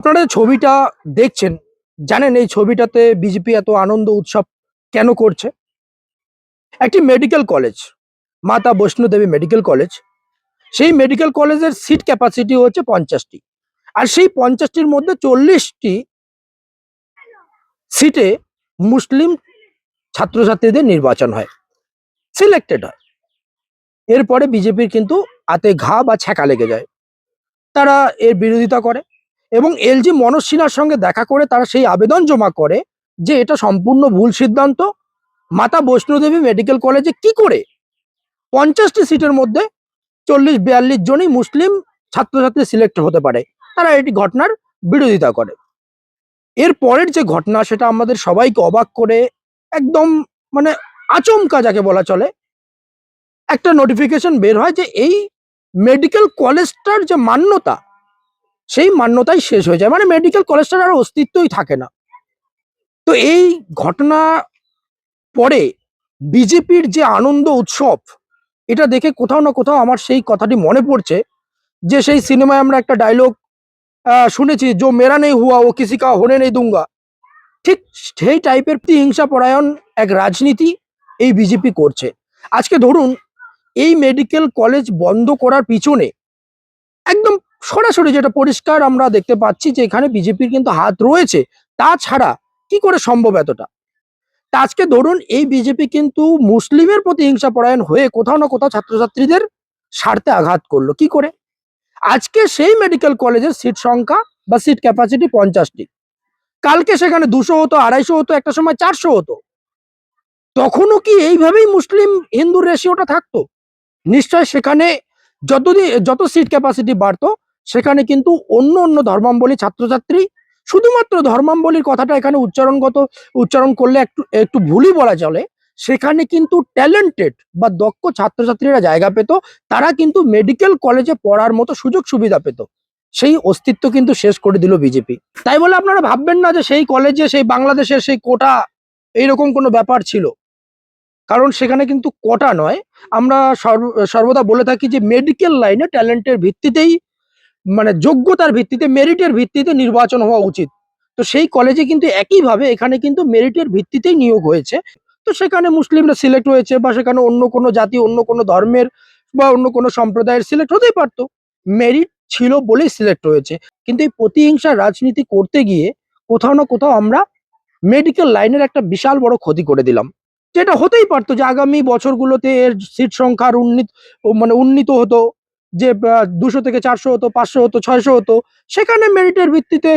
আপনারা ছবিটা দেখছেন, জানেন এই ছবিটাতে বিজেপি এত আনন্দ উৎসব কেন করছে? একটি মেডিকেল কলেজ, মাতা বৈষ্ণোদেবী মেডিকেল কলেজ, সেই মেডিকেল কলেজের সিট ক্যাপাসিটি হচ্ছে 50টি। আর সেই 50টির মধ্যে 40টি সিটে মুসলিম ছাত্রছাত্রীদের নির্বাচন হয়, সিলেক্টেড হয়। এরপরে বিজেপির কিন্তু হাতে ঘা বা ছ্যাঁকা লেগে যায়। তারা এর বিরোধিতা করে এবং এলজি মনোজ সিনহার সঙ্গে দেখা করে তারা সেই আবেদন জমা করে যে এটা সম্পূর্ণ ভুল সিদ্ধান্ত। মাতা বৈষ্ণোদেবী মেডিকেল কলেজে কি করে 50টি সিটের মধ্যে 40-42 জনই মুসলিম ছাত্রছাত্রী সিলেক্ট হতে পারে? তারা এটি ঘটনার বিরোধিতা করে। এর পরের যে ঘটনা সেটা আমাদের সবাইকে অবাক করে, একদম মানে আচমকা যাকে বলা চলে, একটা নোটিফিকেশন বের হয় যে এই মেডিকেল কলেজটার যে মান্যতা, সেই মান্যতাই শেষ হয়ে যায়, মানে মেডিকেল কলেজটার আর অস্তিত্বই থাকে না। তো এই ঘটনা পরে বিজেপির যে আনন্দ উৎসব, এটা দেখে কোথাও না কোথাও আমার সেই কথাটি মনে পড়ছে যে সেই সিনেমায় আমরা একটা ডায়লগ শুনেছি, জো মেরা নেই হুয়া ও কিসি কা হোনে নেই দুঙ্গা। ঠিক সেই টাইপের হিংসা পরায়ণ এক রাজনীতি এই বিজেপি করছে। আজকে ধরুন এই মেডিকেল কলেজ বন্ধ করার পিছনে একদম সরাসরি যেটা পরিষ্কার আমরা দেখতে পাচ্ছি যে এখানে বিজেপির কিন্তু হাত রয়েছে। তাছাড়া কি করে সম্ভব এতটা? তা আজকে ধরুন এই বিজেপি কিন্তু মুসলিমের প্রতি হিংসা পরায়ণ হয়ে কোথাও না কোথাও ছাত্রছাত্রীদের স্বার্থে আঘাত করলো কি করে? আজকে সেই মেডিকেল কলেজের সিট সংখ্যা বা সিট ক্যাপাসিটি 50টি, কালকে সেখানে 200 হতো, 250 হতো, একটা সময় 400 হতো। তখনও কি এইভাবেই মুসলিম হিন্দুর রেশিওটা থাকতো? নিশ্চয় সেখানে যত সিট ক্যাপাসিটি বাড়তো, সেখানে কিন্তু অন্য অন্য ধর্মাবলী ছাত্রছাত্রী, শুধুমাত্র ধর্মাবলীর কথাটা এখানে উচ্চারণ করলে একটু একটু ভুলই বলা চলে, সেখানে কিন্তু ট্যালেন্টেড বা দক্ষ ছাত্রছাত্রীরা জায়গা পেত। তারা কিন্তু মেডিকেল কলেজে পড়ার মতো সুযোগ সুবিধা পেত। সেই অস্তিত্ব কিন্তু শেষ করে দিল বিজেপি। তাই বলে আপনারা ভাববেন না যে সেই কলেজে সেই বাংলাদেশের সেই কোটা এইরকম কোনো ব্যাপার ছিল, কারণ সেখানে কিন্তু কোটা নয়। আমরা সর্বদা বলে থাকি যে মেডিকেল লাইনে ট্যালেন্টের ভিত্তিতেই, মানে যোগ্যতার ভিত্তিতে, মেরিটের ভিত্তিতে নির্বাচন হওয়া উচিত। তো সেই কলেজে কিন্তু একইভাবে এখানে কিন্তু মেরিটের ভিত্তিতেই নিয়োগ হয়েছে। তো সেখানে মুসলিমরা সিলেক্ট হয়েছে, বা সেখানে অন্য কোনো জাতি, অন্য কোনো ধর্মের বা অন্য কোনো সম্প্রদায়ের সিলেক্ট হতেই পারতো। মেরিট ছিল বলেই সিলেক্ট হয়েছে। কিন্তু এই প্রতিহিংসা রাজনীতি করতে গিয়ে কোথাও না কোথাও আমরা মেডিকেল লাইনের একটা বিশাল বড় ক্ষতি করে দিলাম। যেটা হতেই পারতো যে আগামী বছরগুলোতে এর সিট সংখ্যা আর উন্নীত হতো, যে 200 থেকে 400 হতো, 500 হতো, 600 হতো। সেখানে মেরিটের ভিত্তিতে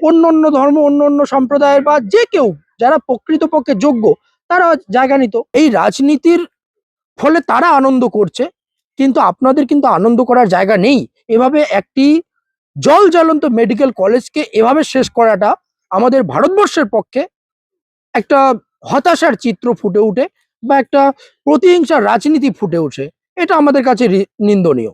অন্য অন্য ধর্ম, অন্য অন্য সম্প্রদায়ের বা যে কেউ যারা প্রকৃতপক্ষে যোগ্য, তারা জায়গা নিত। এই রাজনীতির ফলে তারা আনন্দ করছে, কিন্তু আপনাদের কিন্তু আনন্দ করার জায়গা নেই। এভাবে একটি জ্বলন্ত মেডিকেল কলেজকে এভাবে শেষ করাটা আমাদের ভারতবর্ষের পক্ষে একটা হতাশার চিত্র ফুটে উঠে, বা একটা প্রতিহিংসার রাজনীতি ফুটে ওঠে। এটা আমাদের কাছে নিন্দনীয়।